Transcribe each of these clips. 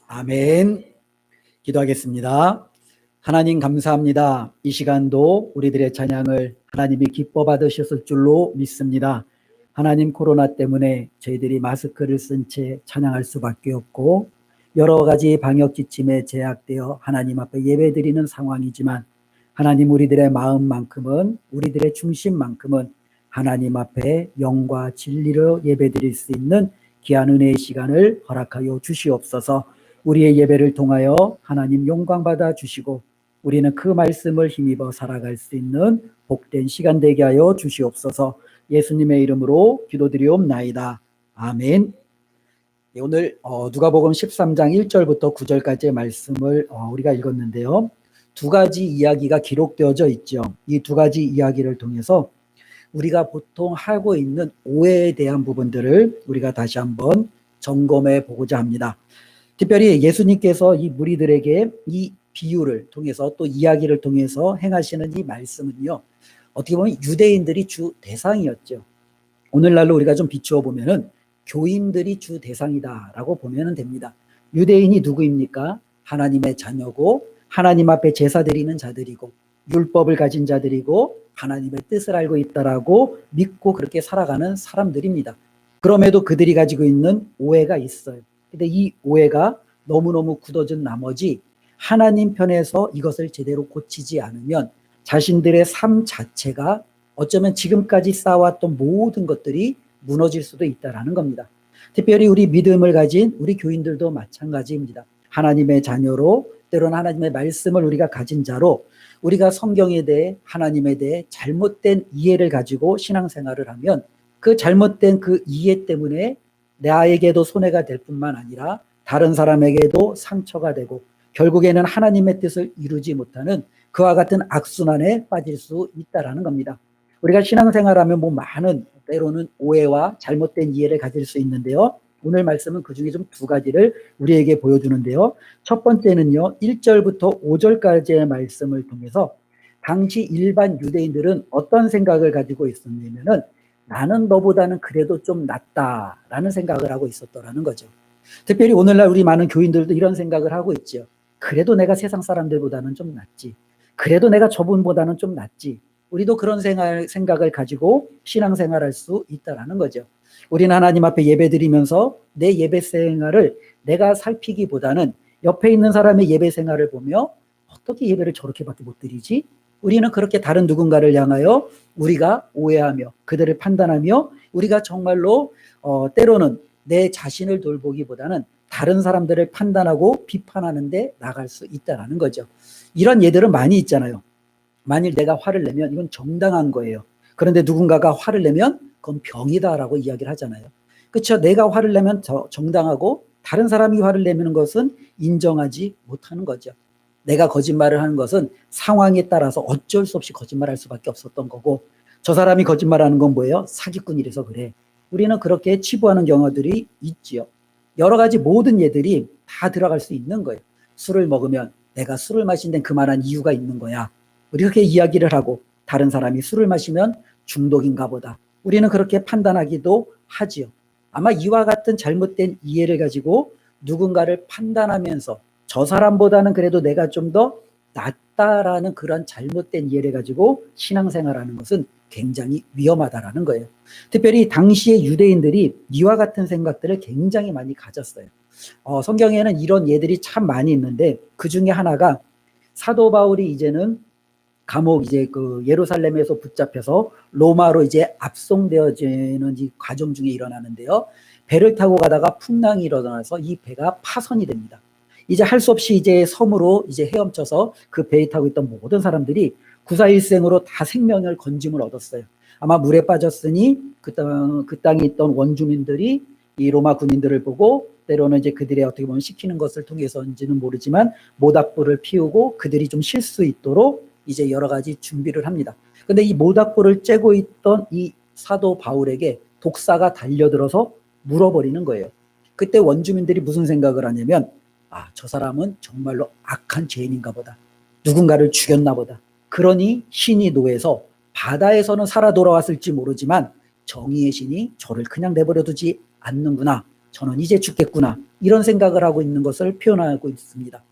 아멘. 기도하겠습니다. 하나님 감사합니다. 이 시간도 우리들의 찬양을 하나님이 기뻐 받으셨을 줄로 믿습니다. 하나님, 코로나 때문에 저희들이 마스크를 쓴 채 찬양할 수밖에 없고 여러 가지 방역 지침에 제약되어 하나님 앞에 예배드리는 상황이지만, 하나님, 우리들의 마음만큼은, 우리들의 중심만큼은 하나님 앞에 영과 진리로 예배드릴 수 있는 귀한 은혜의 시간을 허락하여 주시옵소서. 우리의 예배를 통하여 하나님 영광 받아 주시고 우리는 그 말씀을 힘입어 살아갈 수 있는 복된 시간 되게 하여 주시옵소서. 예수님의 이름으로 기도드리옵나이다. 아멘. 오늘 누가복음 13장 1절부터 9절까지의 말씀을 우리가 읽었는데요. 두 가지 이야기가 기록되어져 있죠. 이 두 가지 이야기를 통해서 우리가 보통 하고 있는 오해에 대한 부분들을 우리가 다시 한번 점검해 보고자 합니다. 특별히 예수님께서 이 무리들에게 이 비유를 통해서, 또 이야기를 통해서 행하시는 이 말씀은요, 어떻게 보면 유대인들이 주 대상이었죠. 오늘날로 우리가 좀 비추어 보면은 교인들이 주 대상이다라고 보면 됩니다. 유대인이 누구입니까? 하나님의 자녀고 하나님 앞에 제사 드리는 자들이고 율법을 가진 자들이고 하나님의 뜻을 알고 있다라고 믿고 그렇게 살아가는 사람들입니다. 그럼에도 그들이 가지고 있는 오해가 있어요. 근데 이 오해가 너무너무 굳어진 나머지 하나님 편에서 이것을 제대로 고치지 않으면 자신들의 삶 자체가 어쩌면 지금까지 쌓아왔던 모든 것들이 무너질 수도 있다라는 겁니다. 특별히 우리 믿음을 가진 우리 교인들도 마찬가지입니다. 하나님의 자녀로, 때로는 하나님의 말씀을 우리가 가진 자로, 우리가 성경에 대해, 하나님에 대해 잘못된 이해를 가지고 신앙생활을 하면 그 잘못된 그 이해 때문에 나에게도 손해가 될 뿐만 아니라 다른 사람에게도 상처가 되고 결국에는 하나님의 뜻을 이루지 못하는 그와 같은 악순환에 빠질 수 있다라는 겁니다. 우리가 신앙생활하면 많은, 때로는 오해와 잘못된 이해를 가질 수 있는데요. 오늘 말씀은 그 중에 좀 두 가지를 우리에게 보여주는데요. 첫 번째는요, 1절부터 5절까지의 말씀을 통해서 당시 일반 유대인들은 어떤 생각을 가지고 있었냐면은 나는 너보다는 그래도 좀 낫다라는 생각을 하고 있었더라는 거죠. 특별히 오늘날 우리 많은 교인들도 이런 생각을 하고 있죠. 그래도 내가 세상 사람들보다는 좀 낫지. 그래도 내가 저분보다는 좀 낫지. 우리도 그런 생각을 가지고 신앙생활할 수 있다라는 거죠. 우리는 하나님 앞에 예배드리면서 내 예배 생활을 내가 살피기보다는 옆에 있는 사람의 예배 생활을 보며 어떻게 예배를 저렇게밖에 못 드리지? 우리는 그렇게 다른 누군가를 향하여 우리가 오해하며 그들을 판단하며 우리가 정말로 때로는 내 자신을 돌보기보다는 다른 사람들을 판단하고 비판하는 데 나갈 수 있다는 거죠. 이런 예들은 많이 있잖아요. 만일 내가 화를 내면 이건 정당한 거예요. 그런데 누군가가 화를 내면 그건 병이다라고 이야기를 하잖아요. 그렇죠? 내가 화를 내면 정당하고 다른 사람이 화를 내는 것은 인정하지 못하는 거죠. 내가 거짓말을 하는 것은 상황에 따라서 어쩔 수 없이 거짓말할 수밖에 없었던 거고, 저 사람이 거짓말하는 건 뭐예요? 사기꾼이라서 그래. 우리는 그렇게 치부하는 경우들이 있지요. 여러 가지 모든 예들이 다 들어갈 수 있는 거예요. 술을 먹으면 내가 술을 마신 데는 그만한 이유가 있는 거야. 우리 그렇게 이야기를 하고, 다른 사람이 술을 마시면 중독인가 보다. 우리는 그렇게 판단하기도 하지요. 아마 이와 같은 잘못된 이해를 가지고 누군가를 판단하면서 저 사람보다는 그래도 내가 좀 더 낫다라는 그런 잘못된 이해를 가지고 신앙생활하는 것은 굉장히 위험하다라는 거예요. 특별히 당시의 유대인들이 이와 같은 생각들을 굉장히 많이 가졌어요. 성경에는 이런 예들이 참 많이 있는데 그 중에 하나가 사도 바울이 이제는 감옥 그 예루살렘에서 붙잡혀서 로마로 이제 압송되어지는 이 과정 중에 일어나는데요. 배를 타고 가다가 풍랑이 일어나서 이 배가 파손이 됩니다. 이제 할 수 없이 이제 섬으로 이제 헤엄쳐서 그 배에 타고 있던 모든 사람들이 구사일생으로 다 생명을 건짐을 얻었어요. 아마 물에 빠졌으니 그 땅에 있던 원주민들이 이 로마 군인들을 보고 때로는 이제 그들의 어떻게 보면 시키는 것을 통해서인지는 모르지만 모닥불을 피우고 그들이 좀 쉴 수 있도록 이제 여러 가지 준비를 합니다. 근데 이 모닥불을 쬐고 있던 이 사도 바울에게 독사가 달려들어서 물어버리는 거예요. 그때 원주민들이 무슨 생각을 하냐면, 저 사람은 정말로 악한 죄인인가 보다. 누군가를 죽였나 보다. 그러니 신이 노해서 바다에서는 살아 돌아왔을지 모르지만 정의의 신이 저를 그냥 내버려 두지 않는구나. 저는 이제 죽겠구나, 이런 생각을 하고 있는 것을 표현하고 있습니다.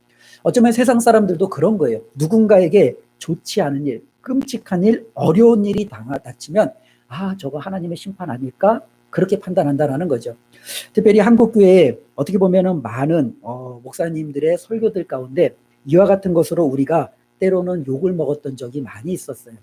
어쩌면 세상 사람들도 그런 거예요. 누군가에게 좋지 않은 일, 끔찍한 일, 어려운 일이 닥치면 저거 하나님의 심판 아닐까? 그렇게 판단한다라는 거죠. 특별히 한국교회에 어떻게 보면은 많은 목사님들의 설교들 가운데 이와 같은 것으로 우리가 때로는 욕을 먹었던 적이 많이 있었어요.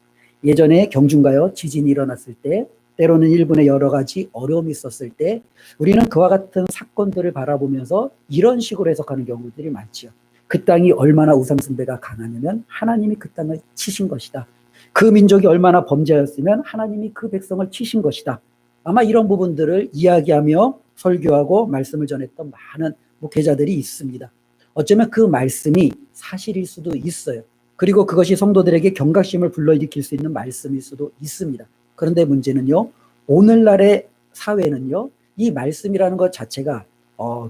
예전에 경중가요, 지진이 일어났을 때, 때로는 일본의 여러 가지 어려움이 있었을 때 우리는 그와 같은 사건들을 바라보면서 이런 식으로 해석하는 경우들이 많지요. 그 땅이 얼마나 우상숭배가 강하냐면 하나님이 그 땅을 치신 것이다. 그 민족이 얼마나 범죄하였으면 하나님이 그 백성을 치신 것이다. 아마 이런 부분들을 이야기하며 설교하고 말씀을 전했던 많은 목회자들이 있습니다. 어쩌면 그 말씀이 사실일 수도 있어요. 그리고 그것이 성도들에게 경각심을 불러일으킬 수 있는 말씀일 수도 있습니다. 그런데 문제는요, 오늘날의 사회는요, 이 말씀이라는 것 자체가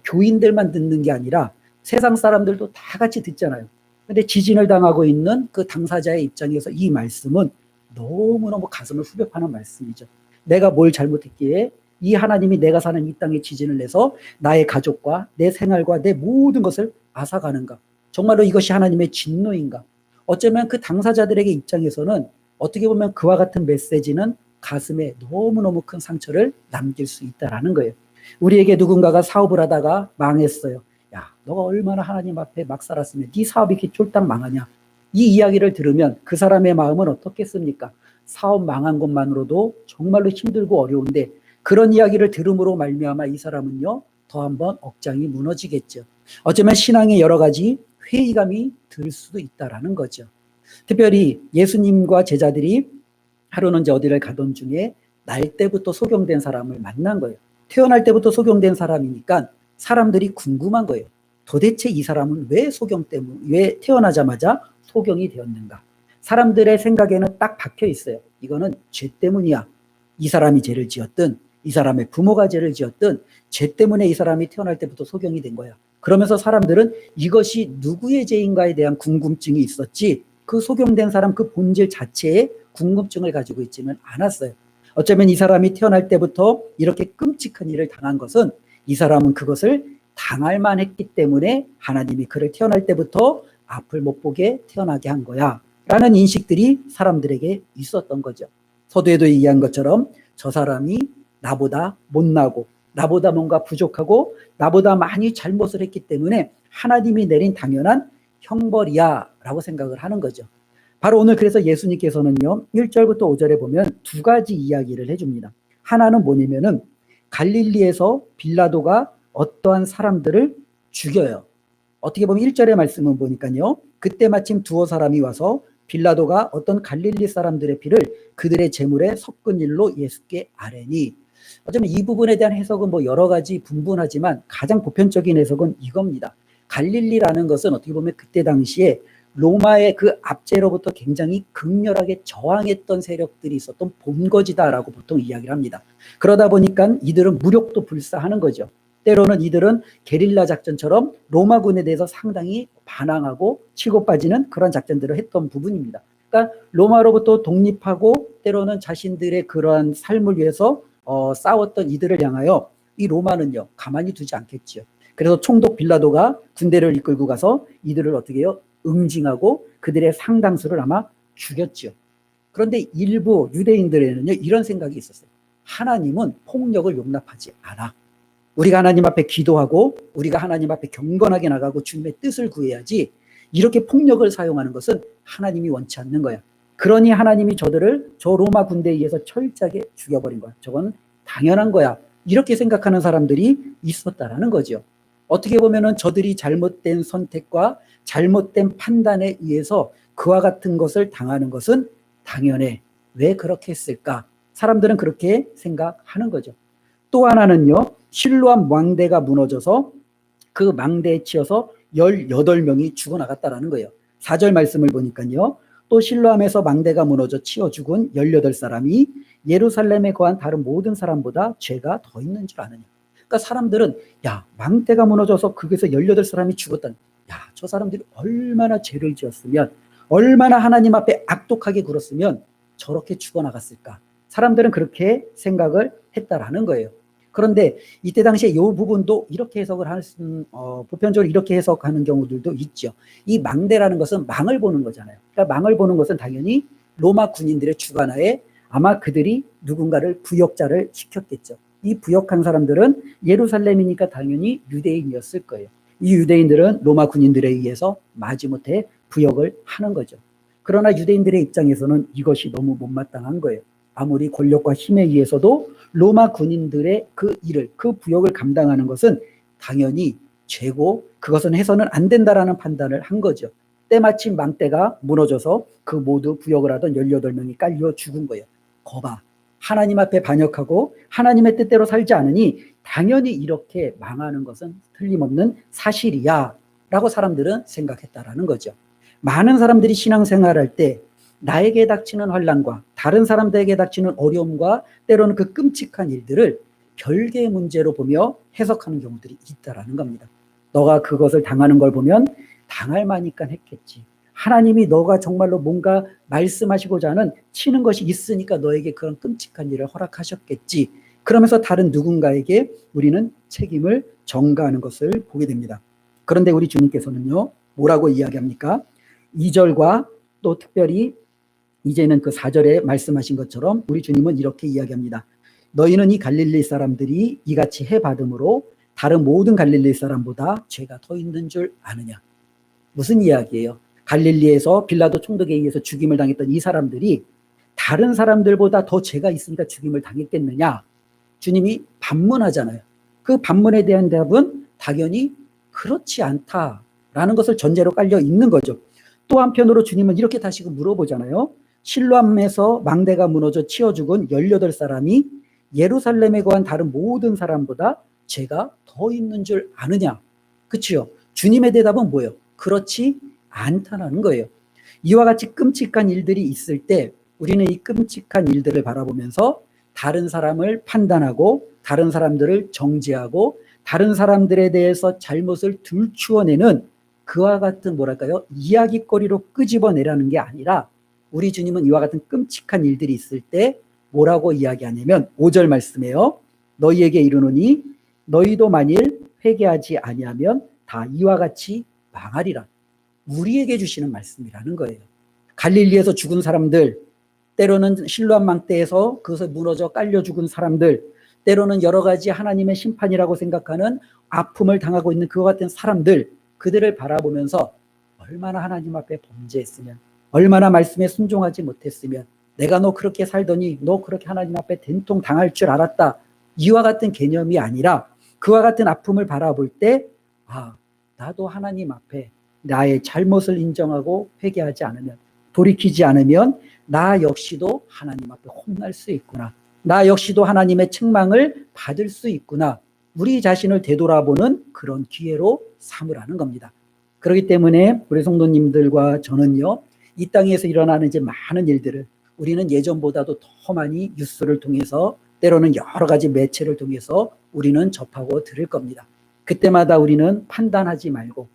교인들만 듣는 게 아니라 세상 사람들도 다 같이 듣잖아요. 근데 지진을 당하고 있는 그 당사자의 입장에서 이 말씀은 너무너무 가슴을 후벼 파는 말씀이죠. 내가 뭘 잘못했기에 이 하나님이 내가 사는 이 땅에 지진을 내서 나의 가족과 내 생활과 내 모든 것을 앗아가는가? 정말로 이것이 하나님의 진노인가? 어쩌면 그 당사자들에게 입장에서는 어떻게 보면 그와 같은 메시지는 가슴에 너무너무 큰 상처를 남길 수 있다라는 거예요. 우리에게 누군가가 사업을 하다가 망했어요. 야, 너가 얼마나 하나님 앞에 막 살았으면 네 사업이 이렇게 쫄딱 망하냐? 이 이야기를 들으면 그 사람의 마음은 어떻겠습니까? 사업 망한 것만으로도 정말로 힘들고 어려운데 그런 이야기를 들음으로 말미암아 이 사람은요, 더 한번 억장이 무너지겠죠. 어쩌면 신앙의 여러 가지 회의감이 들 수도 있다라는 거죠. 특별히 예수님과 제자들이 하루는 이제 어디를 가던 중에 날 때부터 소경된 사람을 만난 거예요. 태어날 때부터 소경된 사람이니까 사람들이 궁금한 거예요. 도대체 이 사람은 왜 태어나자마자 소경이 되었는가? 사람들의 생각에는 딱 박혀 있어요. 이거는 죄 때문이야. 이 사람이 죄를 지었든 이 사람의 부모가 죄를 지었든 죄 때문에 이 사람이 태어날 때부터 소경이 된 거야. 그러면서 사람들은 이것이 누구의 죄인가에 대한 궁금증이 있었지 그 소경된 사람 그 본질 자체에 궁금증을 가지고 있지는 않았어요. 어쩌면 이 사람이 태어날 때부터 이렇게 끔찍한 일을 당한 것은 이 사람은 그것을 당할 만했기 때문에 하나님이 그를 태어날 때부터 앞을 못 보게 태어나게 한 거야 라는 인식들이 사람들에게 있었던 거죠. 서두에도 얘기한 것처럼 저 사람이 나보다 못나고 나보다 뭔가 부족하고 나보다 많이 잘못을 했기 때문에 하나님이 내린 당연한 형벌이야 라고 생각을 하는 거죠. 바로 오늘 그래서 예수님께서는요, 1절부터 5절에 보면 두 가지 이야기를 해줍니다. 하나는 뭐냐면은 갈릴리에서 빌라도가 어떠한 사람들을 죽여요. 어떻게 보면 1절의 말씀은 보니까요, 그때 마침 두어 사람이 와서 빌라도가 어떤 갈릴리 사람들의 피를 그들의 제물에 섞은 일로 예수께 아뢰니, 어쩌면 이 부분에 대한 해석은 뭐 여러 가지 분분하지만 가장 보편적인 해석은 이겁니다. 갈릴리라는 것은 어떻게 보면 그때 당시에 로마의 그 압제로부터 굉장히 극렬하게 저항했던 세력들이 있었던 본거지다라고 보통 이야기를 합니다. 그러다 보니까 이들은 무력도 불사하는 거죠. 때로는 이들은 게릴라 작전처럼 로마군에 대해서 상당히 반항하고 치고 빠지는 그런 작전들을 했던 부분입니다. 그러니까 로마로부터 독립하고 때로는 자신들의 그러한 삶을 위해서 싸웠던 이들을 향하여 이 로마는요, 가만히 두지 않겠죠. 그래서 총독 빌라도가 군대를 이끌고 가서 이들을 어떻게 해요? 응징하고 그들의 상당수를 아마 죽였죠. 그런데 일부 유대인들에는요, 이런 생각이 있었어요. 하나님은 폭력을 용납하지 않아. 우리가 하나님 앞에 기도하고 우리가 하나님 앞에 경건하게 나가고 주님의 뜻을 구해야지 이렇게 폭력을 사용하는 것은 하나님이 원치 않는 거야. 그러니 하나님이 저들을 저 로마 군대에 의해서 철저하게 죽여버린 거야. 저건 당연한 거야. 이렇게 생각하는 사람들이 있었다라는 거죠. 어떻게 보면은 저들이 잘못된 선택과 잘못된 판단에 의해서 그와 같은 것을 당하는 것은 당연해. 왜 그렇게 했을까? 사람들은 그렇게 생각하는 거죠. 또 하나는요, 실로암 망대가 무너져서 그 망대에 치여서 18명이 죽어나갔다라는 거예요. 4절 말씀을 보니까요, 또 실로암에서 망대가 무너져 치여 죽은 18사람이 예루살렘에 거한 다른 모든 사람보다 죄가 더 있는 줄 아느냐. 그러니까 사람들은 야, 망대가 무너져서 거기서 18사람이 죽었다니, 야, 저 사람들이 얼마나 죄를 지었으면, 얼마나 하나님 앞에 악독하게 굴었으면 저렇게 죽어나갔을까. 사람들은 그렇게 생각을 했다라는 거예요. 그런데 이때 당시에 이 부분도 이렇게 해석을 보편적으로 이렇게 해석하는 경우들도 있죠. 이 망대라는 것은 망을 보는 거잖아요. 그러니까 망을 보는 것은 당연히 로마 군인들의 주관하에 아마 그들이 누군가를 부역자를 시켰겠죠. 이 부역한 사람들은 예루살렘이니까 당연히 유대인이었을 거예요. 이 유대인들은 로마 군인들에 의해서 마지못해 부역을 하는 거죠. 그러나 유대인들의 입장에서는 이것이 너무 못마땅한 거예요. 아무리 권력과 힘에 의해서도 로마 군인들의 그 일을, 그 부역을 감당하는 것은 당연히 죄고 그것은 해서는 안 된다라는 판단을 한 거죠. 때마침 망대가 무너져서 그 모두 부역을 하던 18명이 깔려 죽은 거예요. 거봐, 하나님 앞에 반역하고 하나님의 뜻대로 살지 않으니 당연히 이렇게 망하는 것은 틀림없는 사실이야 라고 사람들은 생각했다라는 거죠. 많은 사람들이 신앙생활할 때 나에게 닥치는 환난과 다른 사람들에게 닥치는 어려움과 때로는 그 끔찍한 일들을 별개의 문제로 보며 해석하는 경우들이 있다라는 겁니다. 너가 그것을 당하는 걸 보면 당할 만이니까 했겠지. 하나님이 너가 정말로 뭔가 말씀하시고자 하는 치는 것이 있으니까 너에게 그런 끔찍한 일을 허락하셨겠지. 그러면서 다른 누군가에게 우리는 책임을 전가하는 것을 보게 됩니다. 그런데 우리 주님께서는요, 뭐라고 이야기합니까? 2절과 또 특별히 이제는 그 4절에 말씀하신 것처럼 우리 주님은 이렇게 이야기합니다. 너희는 이 갈릴리 사람들이 이같이 해받음으로 다른 모든 갈릴리 사람보다 죄가 더 있는 줄 아느냐. 무슨 이야기예요? 갈릴리에서 빌라도 총독에 의해서 죽임을 당했던 이 사람들이 다른 사람들보다 더 죄가 있으니까 죽임을 당했겠느냐? 주님이 반문하잖아요. 그 반문에 대한 답은 당연히 그렇지 않다라는 것을 전제로 깔려 있는 거죠. 또 한편으로 주님은 이렇게 다시 물어보잖아요. 실로암에서 망대가 무너져 치어 죽은 18사람이 예루살렘에 거한 다른 모든 사람보다 죄가 더 있는 줄 아느냐? 그치요? 주님의 대답은 뭐예요? 그렇지 않다는 거예요. 이와 같이 끔찍한 일들이 있을 때 우리는 이 끔찍한 일들을 바라보면서 다른 사람을 판단하고 다른 사람들을 정죄하고 다른 사람들에 대해서 잘못을 들추어내는 그와 같은 뭐랄까요? 이야기거리로 끄집어내라는 게 아니라 우리 주님은 이와 같은 끔찍한 일들이 있을 때 뭐라고 이야기하냐면 5절 말씀에요. 너희에게 이르노니 너희도 만일 회개하지 아니하면 다 이와 같이 망하리라. 우리에게 주시는 말씀이라는 거예요. 갈릴리에서 죽은 사람들, 때로는 실로암 망대에서 그것을 무너져 깔려 죽은 사람들, 때로는 여러 가지 하나님의 심판이라고 생각하는 아픔을 당하고 있는 그와 같은 사람들, 그들을 바라보면서 얼마나 하나님 앞에 범죄했으면, 얼마나 말씀에 순종하지 못했으면, 내가 너 그렇게 살더니 너 그렇게 하나님 앞에 된통 당할 줄 알았다. 이와 같은 개념이 아니라 그와 같은 아픔을 바라볼 때 나도 하나님 앞에 나의 잘못을 인정하고 회개하지 않으면, 돌이키지 않으면 나 역시도 하나님 앞에 혼날 수 있구나. 나 역시도 하나님의 책망을 받을 수 있구나. 우리 자신을 되돌아보는 그런 기회로 삼으라는 겁니다. 그렇기 때문에 우리 성도님들과 저는요, 이 땅에서 일어나는 이제 많은 일들을 우리는 예전보다도 더 많이 뉴스를 통해서 때로는 여러 가지 매체를 통해서 우리는 접하고 들을 겁니다. 그때마다 우리는 판단하지 말고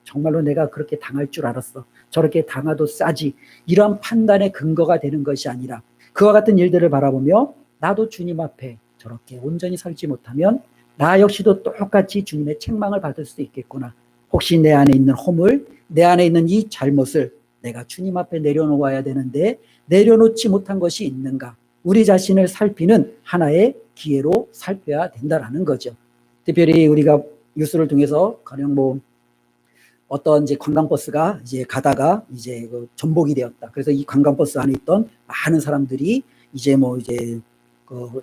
정말로 내가 그렇게 당할 줄 알았어. 저렇게 당하도 싸지. 이런 판단의 근거가 되는 것이 아니라 그와 같은 일들을 바라보며 나도 주님 앞에 저렇게 온전히 살지 못하면 나 역시도 똑같이 주님의 책망을 받을 수 있겠구나. 혹시 내 안에 있는 허물, 내 안에 있는 이 잘못을 내가 주님 앞에 내려놓아야 되는데 내려놓지 못한 것이 있는가? 우리 자신을 살피는 하나의 기회로 살펴야 된다라는 거죠. 특별히 우리가 뉴스를 통해서 가령 어떤 이제 관광버스가 이제 가다가 이제 전복이 되었다. 그래서 이 관광버스 안에 있던 많은 사람들이 이제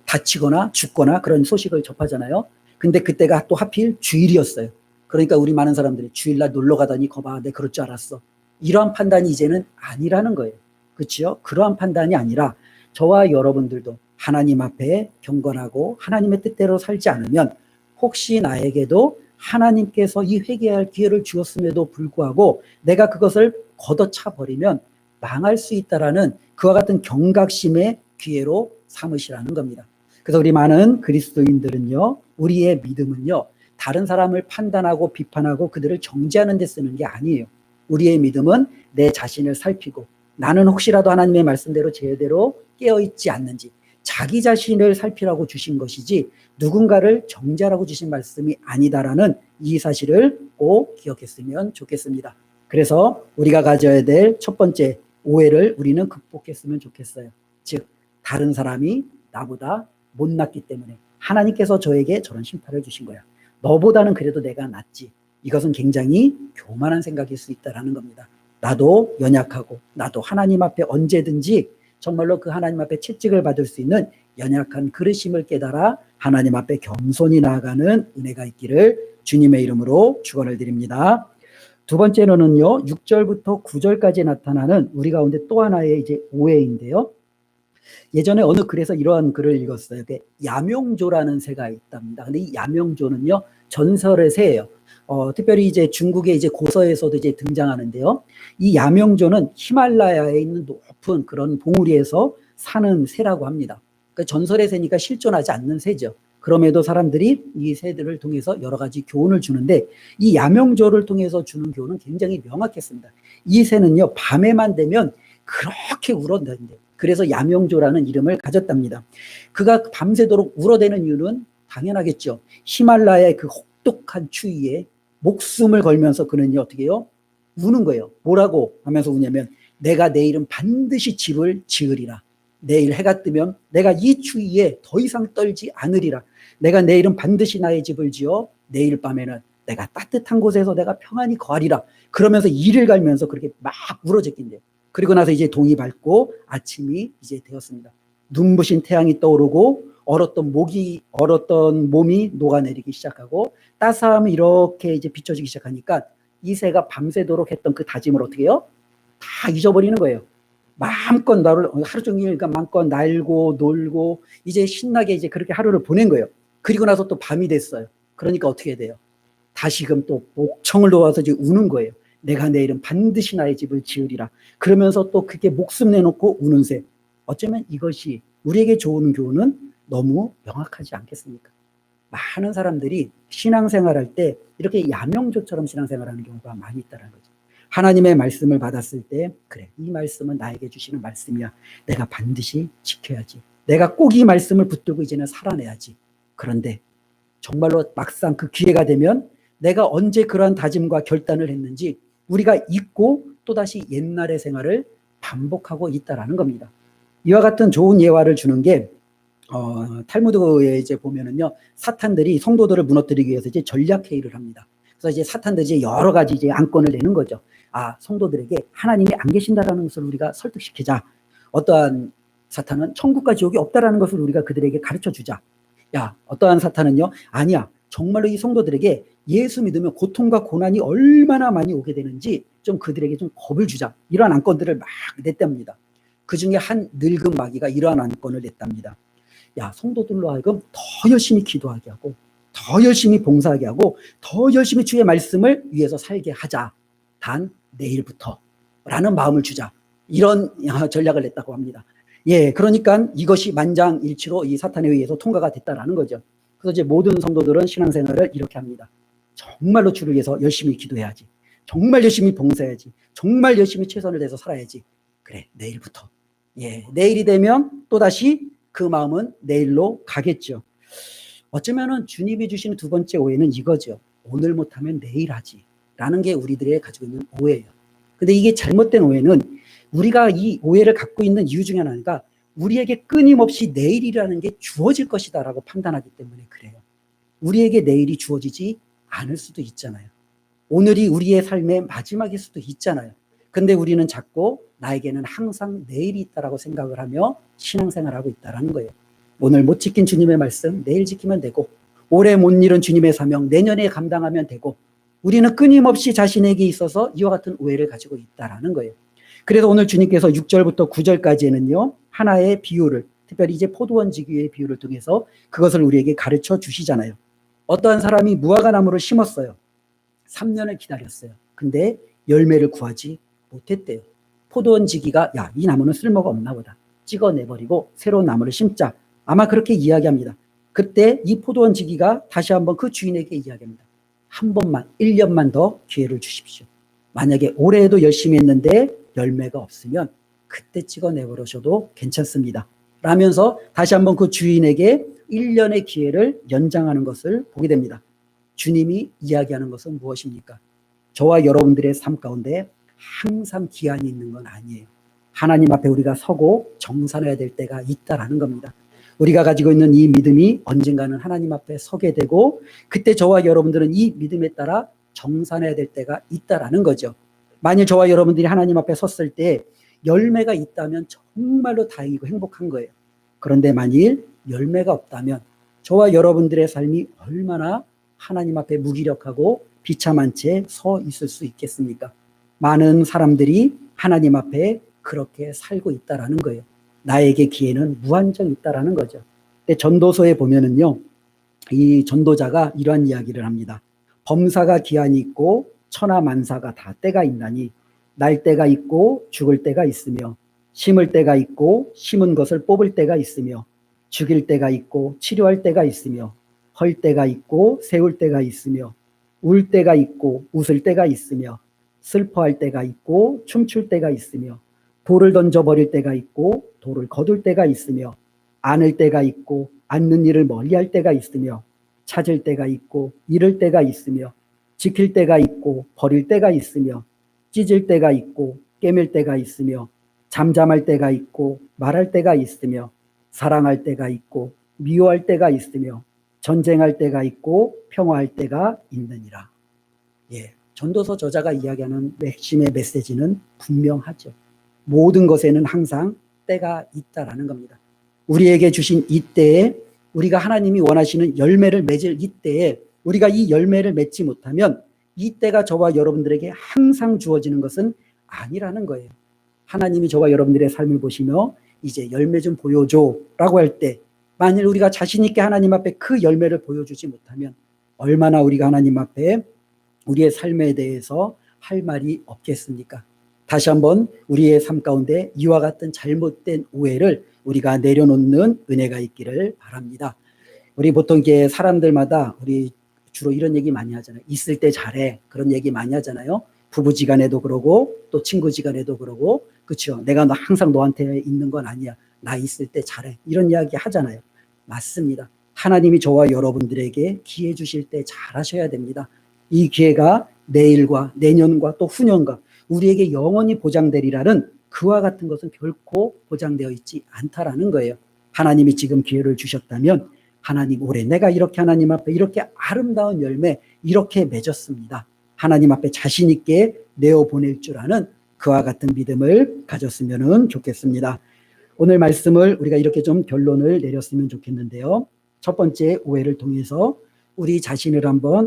다치거나 죽거나 그런 소식을 접하잖아요. 근데 그때가 또 하필 주일이었어요. 그러니까 우리 많은 사람들이 주일날 놀러 가다니 거봐, 내가 그럴 줄 알았어. 이러한 판단이 이제는 아니라는 거예요. 그렇죠? 그러한 판단이 아니라 저와 여러분들도 하나님 앞에 경건하고 하나님의 뜻대로 살지 않으면 혹시 나에게도 하나님께서 이 회개할 기회를 주었음에도 불구하고 내가 그것을 걷어차 버리면 망할 수 있다라는 그와 같은 경각심의 기회로 삼으시라는 겁니다. 그래서 우리 많은 그리스도인들은요, 우리의 믿음은요, 다른 사람을 판단하고 비판하고 그들을 정죄하는 데 쓰는 게 아니에요. 우리의 믿음은 내 자신을 살피고 나는 혹시라도 하나님의 말씀대로 제대로 깨어있지 않는지, 자기 자신을 살피라고 주신 것이지 누군가를 정죄하라고 주신 말씀이 아니다라는 이 사실을 꼭 기억했으면 좋겠습니다. 그래서 우리가 가져야 될 첫 번째 오해를 우리는 극복했으면 좋겠어요. 즉 다른 사람이 나보다 못났기 때문에 하나님께서 저에게 저런 심판을 주신 거야. 너보다는 그래도 내가 낫지. 이것은 굉장히 교만한 생각일 수 있다는 겁니다. 나도 연약하고 나도 하나님 앞에 언제든지 정말로 그 하나님 앞에 채찍을 받을 수 있는 연약한 그릇임을 깨달아 하나님 앞에 겸손히 나아가는 은혜가 있기를 주님의 이름으로 축원을 드립니다. 두 번째로는요, 6절부터 9절까지 나타나는 우리 가운데 또 하나의 이제 오해인데요. 예전에 어느 글에서 이러한 글을 읽었어요. 야명조라는 새가 있답니다. 근데 이 야명조는요, 전설의 새예요. 특별히 이제 중국의 이제 고서에서도 이제 등장하는데요. 이 야명조는 히말라야에 있는 높은 그런 봉우리에서 사는 새라고 합니다. 그러니까 전설의 새니까 실존하지 않는 새죠. 그럼에도 사람들이 이 새들을 통해서 여러 가지 교훈을 주는데 이 야명조를 통해서 주는 교훈은 굉장히 명확했습니다. 이 새는요, 밤에만 되면 그렇게 울어댄대요. 그래서 야명조라는 이름을 가졌답니다. 그가 밤새도록 울어대는 이유는 당연하겠죠. 히말라야의 그 혹독한 추위에 목숨을 걸면서 그는요, 어떻게 해요? 우는 거예요. 뭐라고 하면서 우냐면 내가 내일은 반드시 집을 지으리라. 내일 해가 뜨면 내가 이 추위에 더 이상 떨지 않으리라. 내가 내일은 반드시 나의 집을 지어 내일 밤에는 내가 따뜻한 곳에서 내가 평안히 거하리라. 그러면서 이를 갈면서 그렇게 막 울어제낀대요. 그리고 나서 이제 동이 밝고 아침이 이제 되었습니다. 눈부신 태양이 떠오르고 얼었던 몸이 녹아내리기 시작하고 따스함이 이렇게 이제 비춰지기 시작하니까 이 새가 밤새도록 했던 그 다짐을 어떻게 해요? 다 잊어버리는 거예요. 마음껏 나를 하루 종일 그러니까 마음껏 날고 놀고 이제 신나게 이제 그렇게 하루를 보낸 거예요. 그리고 나서 또 밤이 됐어요. 그러니까 어떻게 돼요? 다시금 또 목청을 놓아서 이제 우는 거예요. 내가 내일은 반드시 나의 집을 지으리라. 그러면서 또 그게 목숨 내놓고 우는 새. 어쩌면 이것이 우리에게 좋은 교훈은 너무 명확하지 않겠습니까? 많은 사람들이 신앙생활할 때 이렇게 야명조처럼 신앙생활하는 경우가 많이 있다는 거죠. 하나님의 말씀을 받았을 때 그래, 이 말씀은 나에게 주시는 말씀이야. 내가 반드시 지켜야지. 내가 꼭 이 말씀을 붙들고 이제는 살아내야지. 그런데 정말로 막상 그 기회가 되면 내가 언제 그러한 다짐과 결단을 했는지 우리가 잊고 또다시 옛날의 생활을 반복하고 있다라는 겁니다. 이와 같은 좋은 예화를 주는 게 탈무드에 이제 보면은요, 사탄들이 성도들을 무너뜨리기 위해서 이제 전략 회의를 합니다. 그래서 이제 사탄들이 이제 여러 가지 이제 안건을 내는 거죠. 성도들에게 하나님이 안 계신다라는 것을 우리가 설득시키자. 어떠한 사탄은 천국과 지옥이 없다라는 것을 우리가 그들에게 가르쳐 주자. 어떠한 사탄은요, 아니야. 정말로 이 성도들에게 예수 믿으면 고통과 고난이 얼마나 많이 오게 되는지 좀 그들에게 좀 겁을 주자. 이러한 안건들을 막 냈답니다. 그 중에 한 늙은 마귀가 이러한 안건을 냈답니다. 성도들로 하여금 더 열심히 기도하게 하고 더 열심히 봉사하게 하고 더 열심히 주의 말씀을 위해서 살게 하자. 단 내일부터 라는 마음을 주자. 이런 전략을 냈다고 합니다. 그러니까 이것이 만장일치로 이 사탄에 의해서 통과가 됐다라는 거죠. 그래서 이제 모든 성도들은 신앙생활을 이렇게 합니다. 정말로 주를 위해서 열심히 기도해야지. 정말 열심히 봉사해야지. 정말 열심히 최선을 다해서 살아야지. 그래, 내일부터. 내일이 되면 또다시 그 마음은 내일로 가겠죠. 어쩌면은 주님이 주시는 두 번째 오해는 이거죠. 오늘 못하면 내일 하지. 라는 게 우리들의 가지고 있는 오해예요. 근데 이게 잘못된 오해는 우리가 이 오해를 갖고 있는 이유 중에 하나가 우리에게 끊임없이 내일이라는 게 주어질 것이다 라고 판단하기 때문에 그래요. 우리에게 내일이 주어지지 않을 수도 있잖아요. 오늘이 우리의 삶의 마지막일 수도 있잖아요. 근데 우리는 자꾸 나에게는 항상 내일이 있다라고 생각을 하며 신앙생활하고 있다라는 거예요. 오늘 못 지킨 주님의 말씀 내일 지키면 되고, 올해 못 이룬 주님의 사명 내년에 감당하면 되고, 우리는 끊임없이 자신에게 있어서 이와 같은 오해를 가지고 있다라는 거예요. 그래서 오늘 주님께서 6절부터 9절까지는요, 하나의 비유를, 특별히 이제 포도원 지기의 비유를 통해서 그것을 우리에게 가르쳐 주시잖아요. 어떠한 사람이 무화과나무를 심었어요. 3년을 기다렸어요. 근데 열매를 구하지 못했대요. 포도원 지기가 이 나무는 쓸모가 없나 보다. 찍어내버리고 새로운 나무를 심자. 아마 그렇게 이야기합니다. 그때 이 포도원 지기가 다시 한번 그 주인에게 이야기합니다. 한 번만, 1년만 더 기회를 주십시오. 만약에 올해에도 열심히 했는데 열매가 없으면 그때 찍어내버리셔도 괜찮습니다. 라면서 다시 한번 그 주인에게 1년의 기회를 연장하는 것을 보게 됩니다. 주님이 이야기하는 것은 무엇입니까? 저와 여러분들의 삶 가운데 항상 기한이 있는 건 아니에요. 하나님 앞에 우리가 서고 정산해야 될 때가 있다라는 겁니다. 우리가 가지고 있는 이 믿음이 언젠가는 하나님 앞에 서게 되고 그때 저와 여러분들은 이 믿음에 따라 정산해야 될 때가 있다라는 거죠. 만일 저와 여러분들이 하나님 앞에 섰을 때 열매가 있다면 정말로 다행이고 행복한 거예요. 그런데 만일 열매가 없다면 저와 여러분들의 삶이 얼마나 하나님 앞에 무기력하고 비참한 채 서 있을 수 있겠습니까? 많은 사람들이 하나님 앞에 그렇게 살고 있다라는 거예요. 나에게 기회는 무한정 있다라는 거죠. 근데 전도서에 보면은요, 이 전도자가 이러한 이야기를 합니다. 범사가 기한이 있고 천하만사가 다 때가 있나니 날 때가 있고 죽을 때가 있으며 심을 때가 있고 심은 것을 뽑을 때가 있으며 죽일 때가 있고 치료할 때가 있으며 헐 때가 있고 세울 때가 있으며 울 때가 있고 웃을 때가 있으며 슬퍼할 때가 있고 춤출 때가 있으며 돌을 던져버릴 때가 있고 돌을 거둘 때가 있으며 안을 때가 있고 앉는 일을 멀리할 때가 있으며 찾을 때가 있고 잃을 때가 있으며 지킬 때가 있고 버릴 때가 있으며 찢을 때가 있고 깨밀 때가 있으며 잠잠할 때가 있고 말할 때가 있으며 사랑할 때가 있고 미워할 때가 있으며 전쟁할 때가 있고 평화할 때가 있느니라. 예, 전도서 저자가 이야기하는 핵심의 메시지는 분명하죠. 모든 것에는 항상 때가 있다라는 겁니다. 우리에게 주신 이 때에 우리가 하나님이 원하시는 열매를 맺을 이 때에 우리가 이 열매를 맺지 못하면 이 때가 저와 여러분들에게 항상 주어지는 것은 아니라는 거예요. 하나님이 저와 여러분들의 삶을 보시며 이제 열매 좀 보여줘 라고 할 때 만일 우리가 자신 있게 하나님 앞에 그 열매를 보여주지 못하면 얼마나 우리가 하나님 앞에 우리의 삶에 대해서 할 말이 없겠습니까? 다시 한번 우리의 삶 가운데 이와 같은 잘못된 오해를 우리가 내려놓는 은혜가 있기를 바랍니다. 우리 보통 이게 사람들마다 우리 주로 이런 얘기 많이 하잖아요. 있을 때 잘해. 그런 얘기 많이 하잖아요. 부부지간에도 그러고 또 친구지간에도 그러고 그렇죠. 내가 항상 너한테 있는 건 아니야. 나 있을 때 잘해. 이런 이야기 하잖아요. 맞습니다. 하나님이 저와 여러분들에게 기회 주실 때 잘하셔야 됩니다. 이 기회가 내일과 내년과 또 후년과 우리에게 영원히 보장되리라는 그와 같은 것은 결코 보장되어 있지 않다라는 거예요. 하나님이 지금 기회를 주셨다면 하나님 올해 내가 이렇게 하나님 앞에 이렇게 아름다운 열매 이렇게 맺었습니다. 하나님 앞에 자신 있게 내어보낼 줄 아는 그와 같은 믿음을 가졌으면 좋겠습니다. 오늘 말씀을 우리가 이렇게 좀 결론을 내렸으면 좋겠는데요. 첫 번째 오해를 통해서 우리 자신을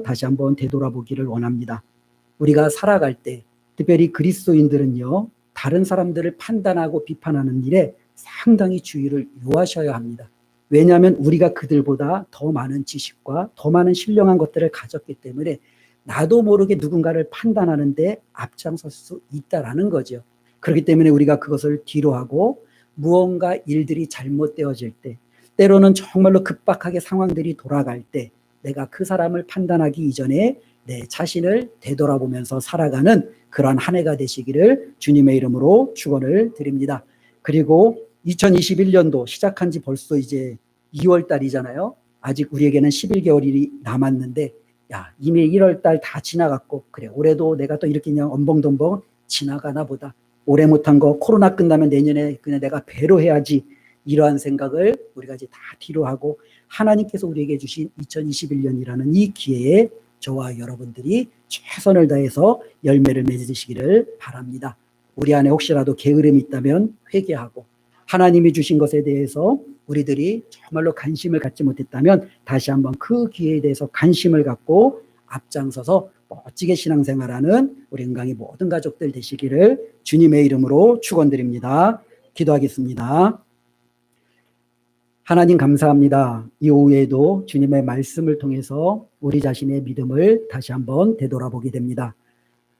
다시 한번 되돌아보기를 원합니다. 우리가 살아갈 때 특별히 그리스도인들은요. 다른 사람들을 판단하고 비판하는 일에 상당히 주의를 요하셔야 합니다. 왜냐하면 우리가 그들보다 더 많은 지식과 더 많은 신령한 것들을 가졌기 때문에 나도 모르게 누군가를 판단하는데 앞장설 수 있다라는 거죠. 그렇기 때문에 우리가 그것을 뒤로하고 무언가 일들이 잘못되어질 때 때로는 정말로 급박하게 상황들이 돌아갈 때 내가 그 사람을 판단하기 이전에 내 자신을 되돌아보면서 살아가는 그러한 한 해가 되시기를 주님의 이름으로 축원을 드립니다. 그리고 2021년도 시작한 지 벌써 이제 2월 달이잖아요. 아직 우리에게는 11개월이 남았는데 야 이미 1월 달 다 지나갔고 그래 올해도 내가 또 이렇게 그냥 엄벙덤벙 지나가나 보다. 올해 못한 거 코로나 끝나면 내년에 그냥 내가 배로 해야지 이러한 생각을 우리가 이제 다 뒤로 하고 하나님께서 우리에게 주신 2021년이라는 이 기회에 저와 여러분들이 최선을 다해서 열매를 맺으시기를 바랍니다. 우리 안에 혹시라도 게으름이 있다면 회개하고 하나님이 주신 것에 대해서 우리들이 정말로 관심을 갖지 못했다면 다시 한번 그 기회에 대해서 관심을 갖고 앞장서서 멋지게 신앙생활하는 우리 은강의 모든 가족들 되시기를 주님의 이름으로 축원드립니다. 기도하겠습니다. 하나님 감사합니다. 이 오후에도 주님의 말씀을 통해서 우리 자신의 믿음을 다시 한번 되돌아보게 됩니다.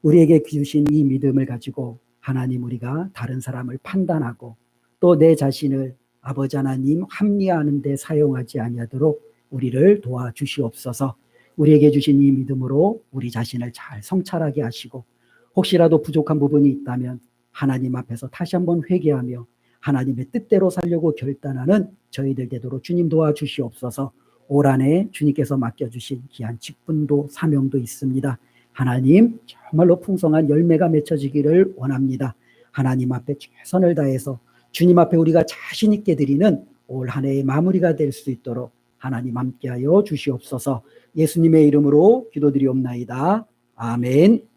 우리에게 주신 이 믿음을 가지고 하나님 우리가 다른 사람을 판단하고 또 내 자신을 아버지 하나님 합리화하는 데 사용하지 아니하도록 우리를 도와주시옵소서. 우리에게 주신 이 믿음으로 우리 자신을 잘 성찰하게 하시고 혹시라도 부족한 부분이 있다면 하나님 앞에서 다시 한번 회개하며 하나님의 뜻대로 살려고 결단하는 저희들 되도록 주님 도와주시옵소서. 올 한해 주님께서 맡겨주신 귀한 직분도 사명도 있습니다. 하나님 정말로 풍성한 열매가 맺혀지기를 원합니다. 하나님 앞에 최선을 다해서 주님 앞에 우리가 자신 있게 드리는 올 한 해의 마무리가 될 수 있도록 하나님 함께하여 주시옵소서. 예수님의 이름으로 기도드리옵나이다. 아멘.